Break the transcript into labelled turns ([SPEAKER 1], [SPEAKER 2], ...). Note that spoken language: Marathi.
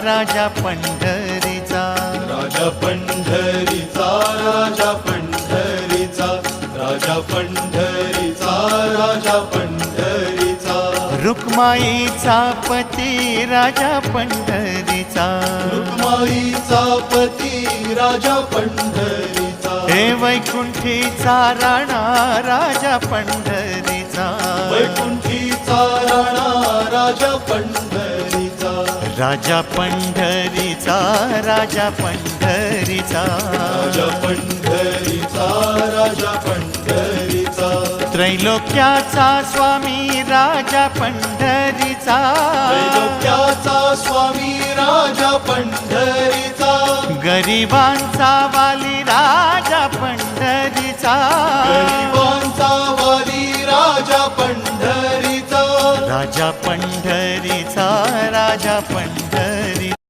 [SPEAKER 1] राजा पंढरीचा,
[SPEAKER 2] राजा पंढरीचा, राजा पंढरीचा, राजा पंढरीचा, राजा पंढरीचा,
[SPEAKER 1] रुक्माईचा पती राजा पंढरीचा,
[SPEAKER 2] रुक्माईचा पती राजा पंढरीचा,
[SPEAKER 1] हे वैकुंठीचा राणा राजा पंढरीचा,
[SPEAKER 2] वैकुंठीचा राणा राजा पंढरीचा,
[SPEAKER 1] राजा पंढरीचा, राजा पंढरीचा,
[SPEAKER 2] राजा पंढरीचा, राजा पंढरीचा,
[SPEAKER 1] त्रैलोक्याचा स्वामी राजा पंढरीचा,
[SPEAKER 2] त्रैलोक्याचा स्वामी राजा पंढरीचा,
[SPEAKER 1] गरिबांचा वाली राजा पंढरीचा,
[SPEAKER 2] गरिबांचा वाली राजा पंढरीचा,
[SPEAKER 1] राजा पंढरीचा, राजा पंढरीचा.